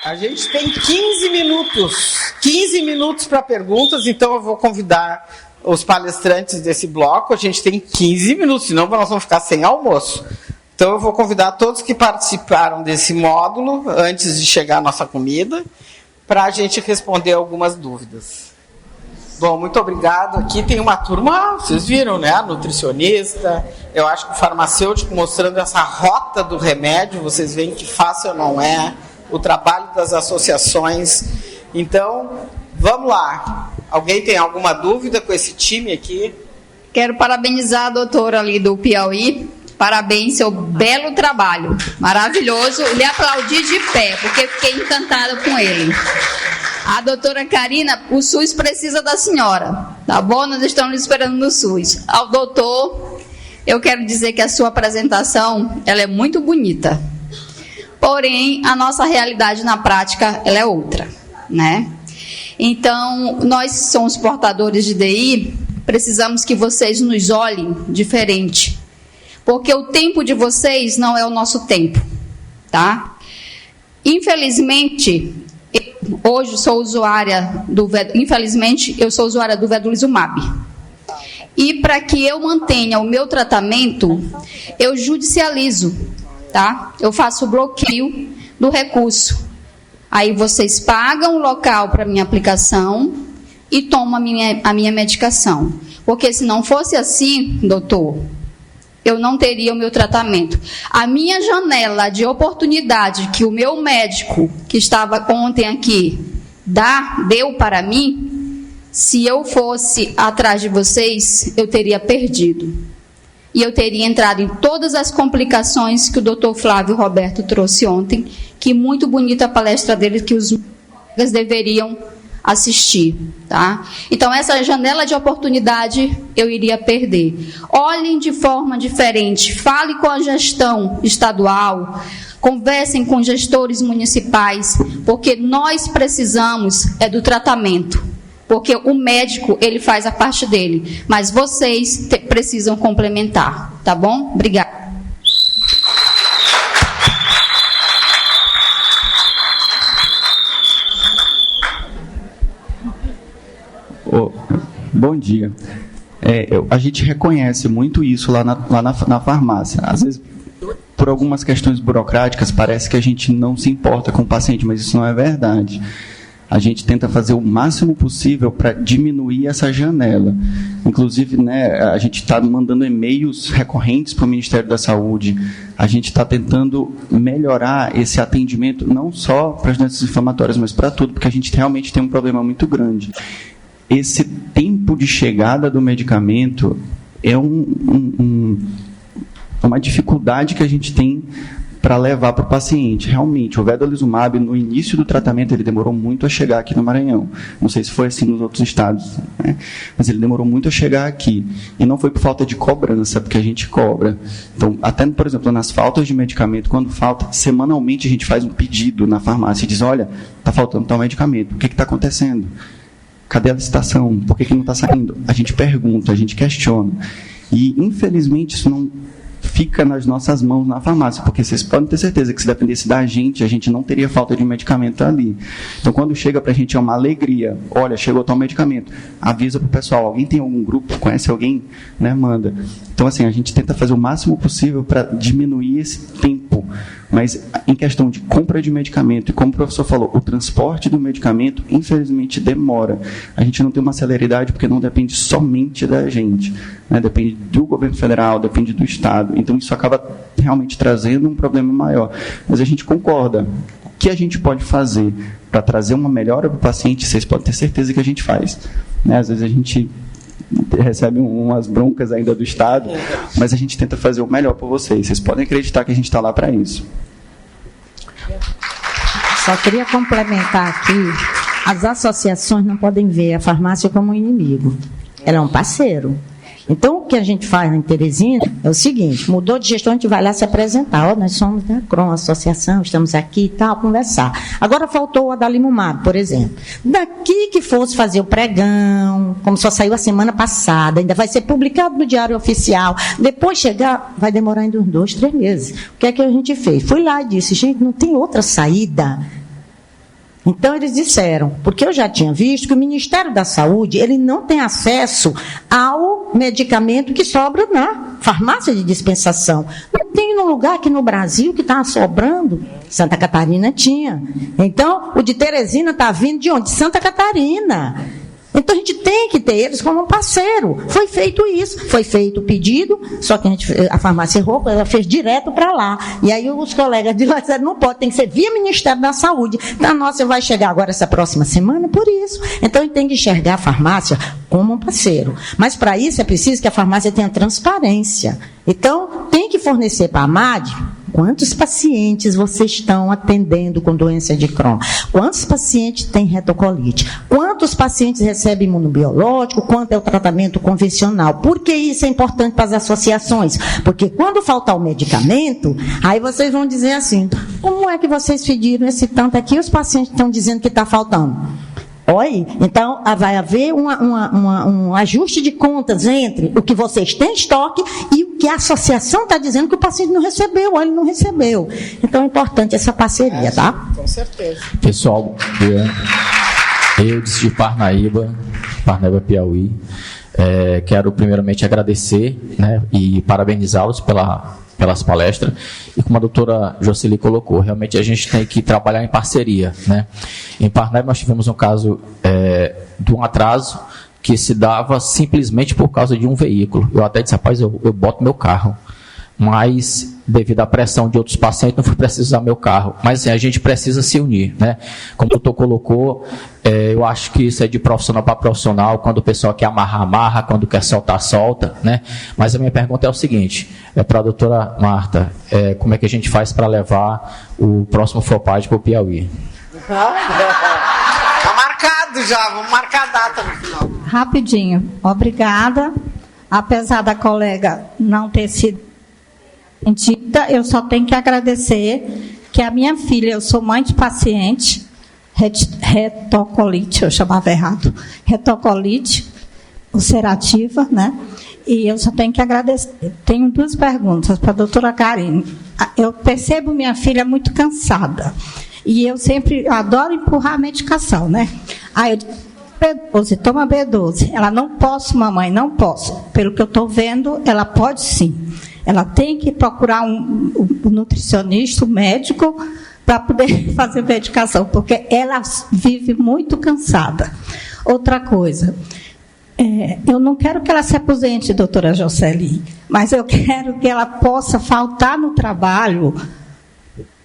A gente tem 15 minutos para perguntas, então eu vou convidar os palestrantes desse bloco. A gente tem 15 minutos, senão nós vamos ficar sem almoço. Então eu vou convidar todos que participaram desse módulo, antes de chegar a nossa comida, para a gente responder algumas dúvidas. Bom, muito obrigado. Aqui tem uma turma, vocês viram, né? A nutricionista, eu acho que o farmacêutico mostrando essa rota do remédio, vocês veem que fácil não é, o trabalho das associações. Então, vamos lá. Alguém tem alguma dúvida com esse time aqui? Quero parabenizar a doutora ali do Piauí. Parabéns, seu belo trabalho. Maravilhoso. Lhe aplaudi de pé, porque fiquei encantada com ele. A doutora Karina, o SUS precisa da senhora, tá bom? Nós estamos esperando no SUS. Ao doutor, eu quero dizer que a sua apresentação, ela é muito bonita. Porém, a nossa realidade na prática, ela é outra, né? Então, nós somos portadores de DI, precisamos que vocês nos olhem diferente. Porque o tempo de vocês não é o nosso tempo, tá? Infelizmente, hoje sou usuária do Vedolizumab. E para que eu mantenha o meu tratamento, eu judicializo, tá? Eu faço o bloqueio do recurso. Aí vocês pagam o local para minha aplicação e tomam a minha medicação. Porque se não fosse assim, doutor, eu não teria o meu tratamento. A minha janela de oportunidade que o meu médico, que estava ontem aqui, deu para mim, se eu fosse atrás de vocês, eu teria perdido. E eu teria entrado em todas as complicações que o doutor Flávio Roberto trouxe ontem, que muito bonita a palestra dele, que os colegas deveriam assistir, tá? Então, essa janela de oportunidade eu iria perder. Olhem de forma diferente, fale com a gestão estadual, conversem com gestores municipais, porque nós precisamos do tratamento, porque o médico, ele faz a parte dele, mas vocês precisam complementar, tá bom? Obrigada. Bom dia. A gente reconhece muito isso lá na farmácia. Às vezes, por algumas questões burocráticas, parece que a gente não se importa com o paciente, mas isso não é verdade. A gente tenta fazer o máximo possível para diminuir essa janela. Inclusive, né, a gente está mandando e-mails recorrentes para o Ministério da Saúde. A gente está tentando melhorar esse atendimento, não só para as doenças inflamatórias, mas para tudo, porque a gente realmente tem um problema muito grande. Esse tempo de chegada do medicamento é uma dificuldade que a gente tem para levar para o paciente. Realmente, o Vedolizumab, no início do tratamento, ele demorou muito a chegar aqui no Maranhão. Não sei se foi assim nos outros estados, né? Mas ele demorou muito a chegar aqui. E não foi por falta de cobrança, porque a gente cobra. Então, até, por exemplo, nas faltas de medicamento, quando falta, semanalmente a gente faz um pedido na farmácia e diz, olha, está faltando tal medicamento, o que está acontecendo? Cadê a licitação? Por que não está saindo? A gente pergunta, a gente questiona. E, infelizmente, isso não fica nas nossas mãos na farmácia, porque vocês podem ter certeza que se dependesse da gente, a gente não teria falta de medicamento ali. Então, quando chega para a gente é uma alegria. Olha, chegou tal medicamento. Avisa para o pessoal. Alguém tem algum grupo? Conhece alguém? Né, manda. Então, assim, a gente tenta fazer o máximo possível para diminuir esse tempo. Mas, em questão de compra de medicamento, e como o professor falou, o transporte do medicamento, infelizmente, demora. A gente não tem uma celeridade porque não depende somente da gente, né? Depende do governo federal, depende do Estado. Então, isso acaba realmente trazendo um problema maior. Mas a gente concorda. O que a gente pode fazer para trazer uma melhora para o paciente, vocês podem ter certeza que a gente faz, né? Às vezes a gente recebe umas broncas ainda do Estado, mas a gente tenta fazer o melhor por vocês. Vocês podem acreditar que a gente está lá para isso. Só queria complementar aqui, as associações não podem ver a farmácia como um inimigo. Ela é um parceiro. Então, o que a gente faz em Teresina é o seguinte, mudou de gestão, a gente vai lá se apresentar. Ó, nós somos da CRON, associação, estamos aqui e tal, conversar. Agora faltou o Adalimumab, por exemplo. Daqui que fosse fazer o pregão, como só saiu a semana passada, ainda vai ser publicado no Diário Oficial, depois chegar, vai demorar ainda uns 2, 3 meses. O que é que a gente fez? Fui lá e disse, gente, não tem outra saída. Então, eles disseram, porque eu já tinha visto que o Ministério da Saúde, ele não tem acesso ao medicamento que sobra na farmácia de dispensação. Não tem um lugar aqui no Brasil que está sobrando. Santa Catarina tinha. Então, o de Teresina está vindo de onde? De Santa Catarina. Então, a gente tem que ter eles como um parceiro. Foi feito isso, foi feito o pedido, só que a farmácia errou, ela fez direto para lá. E aí os colegas de lá disseram, não pode, tem que ser via Ministério da Saúde. A nossa vai chegar agora essa próxima semana, por isso. Então, a gente tem que enxergar a farmácia como um parceiro. Mas, para isso, é preciso que a farmácia tenha transparência. Então, tem que fornecer para a AMAD quantos pacientes vocês estão atendendo com doença de Crohn, quantos pacientes têm retocolite, quantos pacientes recebem imunobiológico, quanto é o tratamento convencional. Por que isso é importante para as associações? Porque quando faltar o medicamento, aí vocês vão dizer assim, como é que vocês pediram esse tanto aqui, os pacientes estão dizendo que está faltando? Oi? Então, vai haver um ajuste de contas entre o que vocês têm em estoque e o que a associação está dizendo que o paciente não recebeu, ou ele não recebeu. Então, é importante essa parceria, tá? Com certeza. Pessoal, eu de Parnaíba, Piauí, quero primeiramente agradecer, né, e parabenizá-los pelas palestras, e como a doutora Jocely colocou, realmente a gente tem que trabalhar em parceria, né? Em Parnaíba nós tivemos um caso de um atraso que se dava simplesmente por causa de um veículo. Eu até disse, rapaz, eu boto meu carro, mas devido à pressão de outros pacientes não foi preciso usar meu carro. Mas assim, a gente precisa se unir, né? Como o doutor colocou, eu acho que isso é de profissional para profissional, quando o pessoal quer amarrar, amarra, quando quer soltar, solta, né? Mas a minha pergunta é o seguinte, para a doutora Marta, como é que a gente faz para levar o próximo FOPAD para o Piauí? Está marcado já, vamos marcar a data no final. Rapidinho, obrigada. Apesar da colega não ter sido entendida, eu só tenho que agradecer que a minha filha, eu sou mãe de paciente, retocolite, eu chamava errado, retocolite ulcerativa, né? E eu só tenho que agradecer. Tenho duas perguntas para a doutora Karine. Eu percebo minha filha muito cansada. E eu sempre adoro empurrar a medicação, né? Aí eu digo, B12, toma B12. Ela, não posso, mamãe, não posso. Pelo que eu estou vendo, ela pode sim. Ela tem que procurar um nutricionista, um médico, para poder fazer medicação, porque ela vive muito cansada. Outra coisa, eu não quero que ela se aposente, doutora Jocely, mas eu quero que ela possa faltar no trabalho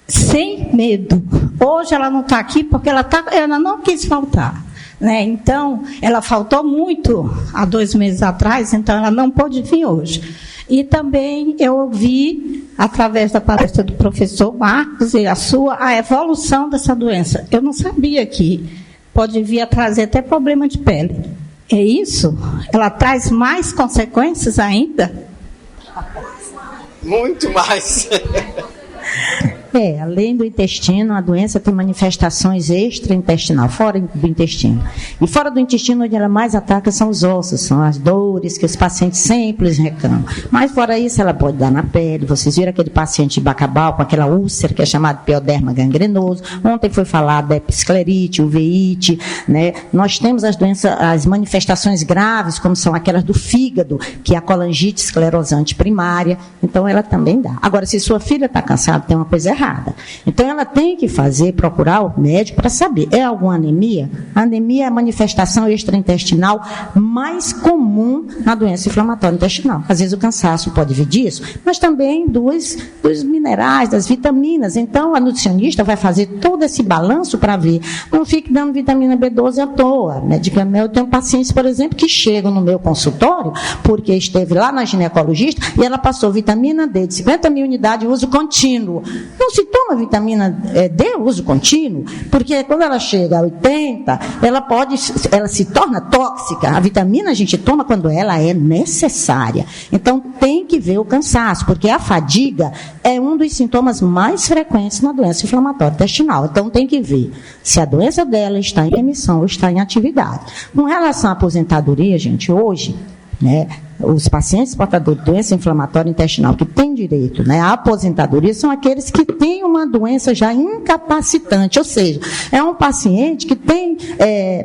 sem medo. Hoje ela não está aqui porque ela não quis faltar, né? Então, ela faltou muito há 2 meses atrás, então ela não pôde vir hoje. E também eu ouvi, através da palestra do professor Marcos e a evolução dessa doença. Eu não sabia que pode vir a trazer até problema de pele. É isso? Ela traz mais consequências ainda? Muito mais. Além do intestino, a doença tem manifestações extraintestinal, fora do intestino. E fora do intestino, onde ela mais ataca são os ossos, são as dores que os pacientes sempre reclamam. Mas fora isso, ela pode dar na pele. Vocês viram aquele paciente de Bacabal com aquela úlcera que é chamada pioderma gangrenoso. Ontem foi falado da episclerite, uveíte, né? Nós temos as doenças, as manifestações graves, como são aquelas do fígado, que é a colangite esclerosante primária. Então, ela também dá. Agora, se sua filha está cansada, tem uma coisa errada. Então, ela tem que procurar o médico para saber, é alguma anemia? A anemia é a manifestação extraintestinal mais comum na doença inflamatória intestinal. Às vezes o cansaço pode vir disso, mas também dos minerais, das vitaminas. Então, a nutricionista vai fazer todo esse balanço para ver. Não fique dando vitamina B12 à toa. Medicamento. Eu tenho pacientes, por exemplo, que chegam no meu consultório porque esteve lá na ginecologista e ela passou vitamina D de 50 mil unidades de uso contínuo. Não se toma vitamina D, uso contínuo, porque quando ela chega a 80, ela se torna tóxica. A vitamina a gente toma quando ela é necessária. Então, tem que ver o cansaço, porque a fadiga é um dos sintomas mais frequentes na doença inflamatória intestinal. Então, tem que ver se a doença dela está em remissão ou está em atividade. Com relação à aposentadoria, gente, hoje, né, os pacientes portadores de doença inflamatória intestinal que têm direito, né, à aposentadoria são aqueles que têm uma doença já incapacitante, ou seja, é um paciente que tem,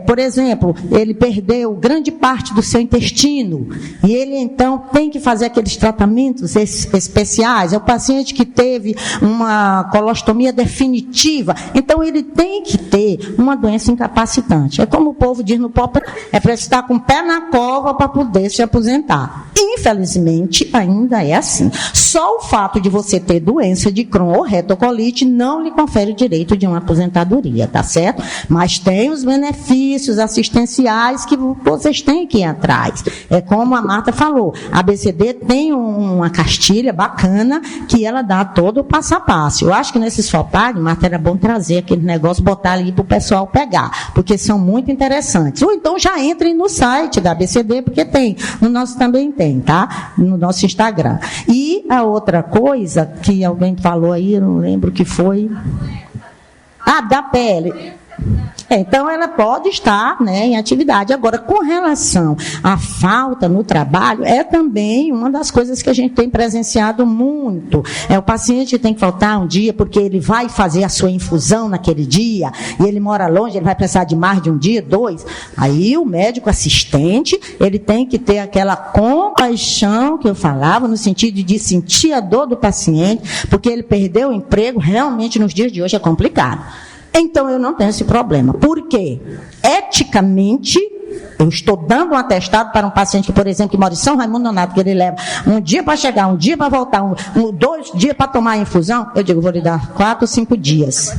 por exemplo, ele perdeu grande parte do seu intestino e ele então tem que fazer aqueles tratamentos especiais, é o paciente que teve uma colostomia definitiva, então ele tem que ter uma doença incapacitante. É como o povo diz no pop, é para estar com o pé na cova para poder se aposentar. Infelizmente, ainda é assim. Só o fato de você ter doença de Crohn ou retocolite não lhe confere o direito de uma aposentadoria, tá certo? Mas tem os benefícios assistenciais que vocês têm que ir atrás. É como a Marta falou, a ABCD tem uma cartilha bacana que ela dá todo o passo a passo. Eu acho que nesses FOPAG, Marta, era bom trazer aquele negócio, botar ali para o pessoal pegar, porque são muito interessantes. Ou então já entrem no site da ABCD, porque tem, no nosso também tem, tá? No nosso Instagram. E a outra coisa que alguém falou aí, eu não lembro o que foi. Da pele. Então, ela pode estar, né, em atividade. Agora, com relação à falta no trabalho, é também uma das coisas que a gente tem presenciado muito. O paciente tem que faltar um dia porque ele vai fazer a sua infusão naquele dia, e ele mora longe, ele vai precisar de mais de um dia, 2. Aí, o médico assistente, ele tem que ter aquela compaixão que eu falava, no sentido de sentir a dor do paciente, porque ele perdeu o emprego, realmente, nos dias de hoje é complicado. Então, eu não tenho esse problema. Por quê? Eticamente, eu estou dando um atestado para um paciente que, por exemplo, que mora em São Raimundo Nonato, que ele leva um dia para chegar, um dia para voltar, 2 dias para tomar a infusão, eu digo, vou lhe dar 4 ou 5 dias.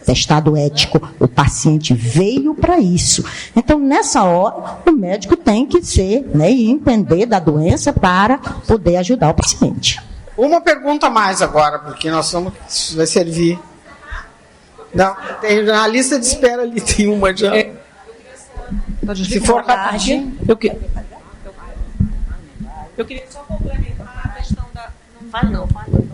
Testado ético, o paciente veio para isso. Então, nessa hora, o médico tem que ser, né, e entender da doença para poder ajudar o paciente. Uma pergunta a mais agora, porque nós vamos, isso vai servir. Não, tem, na lista de espera ali tem uma já. Se for rapidinho. Eu queria só complementar a questão da...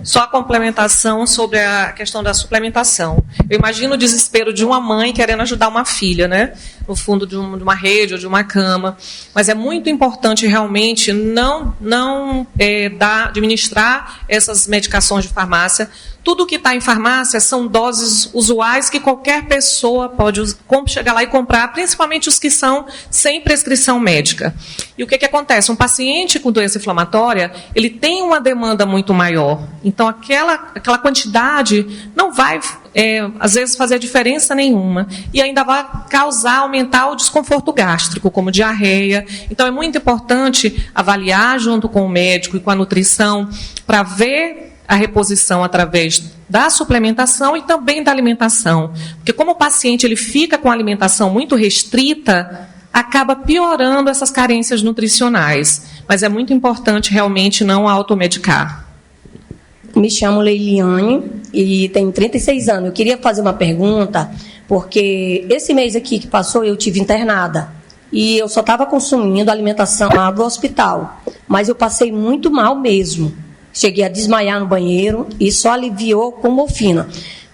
Só a complementação sobre a questão da suplementação. Eu imagino o desespero de uma mãe querendo ajudar uma filha, né? No fundo de uma rede ou de uma cama. Mas é muito importante realmente não administrar essas medicações de farmácia. Tudo que está em farmácia são doses usuais que qualquer pessoa pode chegar lá e comprar, principalmente os que são sem prescrição médica. E o que acontece? Um paciente com doença inflamatória, ele tem uma demanda muito maior. Então, aquela quantidade não vai, às vezes, fazer diferença nenhuma. E ainda vai aumentar o desconforto gástrico, como diarreia. Então, é muito importante avaliar junto com o médico e com a nutrição para ver a reposição através da suplementação e também da alimentação. Porque como o paciente ele fica com a alimentação muito restrita, acaba piorando essas carências nutricionais. Mas é muito importante realmente não automedicar. Me chamo Leiliane e tenho 36 anos. Eu queria fazer uma pergunta, porque esse mês aqui que passou eu tive internada. E eu só estava consumindo alimentação lá do hospital. Mas eu passei muito mal mesmo. Cheguei a desmaiar no banheiro e só aliviou com morfina.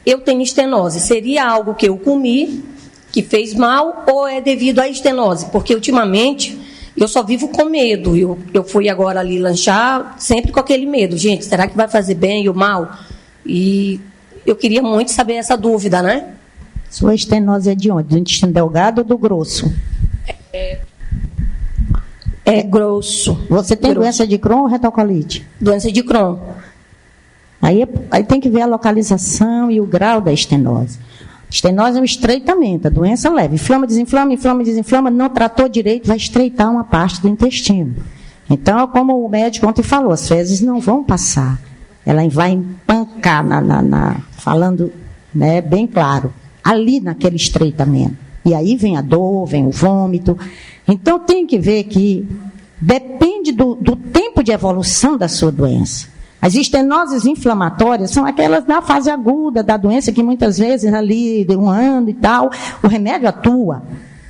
Eu tenho estenose. Seria algo que eu comi, que fez mal, ou é devido à estenose? Porque, ultimamente, eu só vivo com medo. Eu fui agora ali lanchar, sempre com aquele medo. Gente, será que vai fazer bem ou mal? E eu queria muito saber essa dúvida, né? Sua estenose é de onde? Do intestino delgado ou do grosso? É grosso. Você tem doença de Crohn ou retocolite? Doença de Crohn. Aí tem que ver a localização e o grau da estenose. Estenose é um estreitamento, a doença leve. Inflama, desinflama, não tratou direito, vai estreitar uma parte do intestino. Então, como o médico ontem falou, as fezes não vão passar. Ela vai empancar, falando, né, bem claro, ali naquele estreitamento. E aí vem a dor, vem o vômito. Então, tem que ver que depende do tempo de evolução da sua doença. As estenoses inflamatórias são aquelas da fase aguda da doença, que muitas vezes ali de 1 ano e tal, o remédio atua.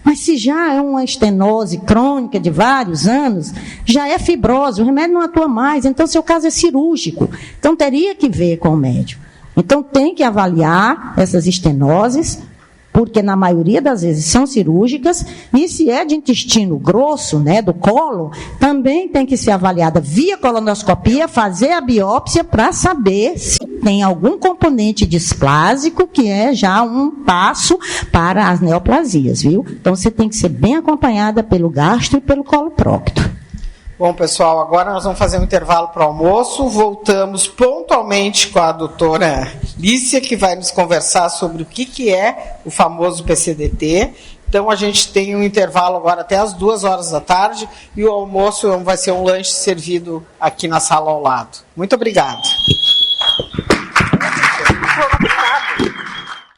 Mas se já é uma estenose crônica de vários anos, já é fibrose, o remédio não atua mais, então seu caso é cirúrgico. Então, teria que ver com o médico. Então, tem que avaliar essas estenoses, porque na maioria das vezes são cirúrgicas, e se é de intestino grosso, né, do colo, também tem que ser avaliada via colonoscopia, fazer a biópsia para saber se tem algum componente displásico, que é já um passo para as neoplasias, viu? Então você tem que ser bem acompanhada pelo gastro e pelo coloprocto. Bom, pessoal, agora nós vamos fazer um intervalo para o almoço. Voltamos pontualmente com a doutora Lícia, que vai nos conversar sobre o que é o famoso PCDT. Então, a gente tem um intervalo agora até as 2h da tarde e o almoço vai ser um lanche servido aqui na sala ao lado. Muito obrigada.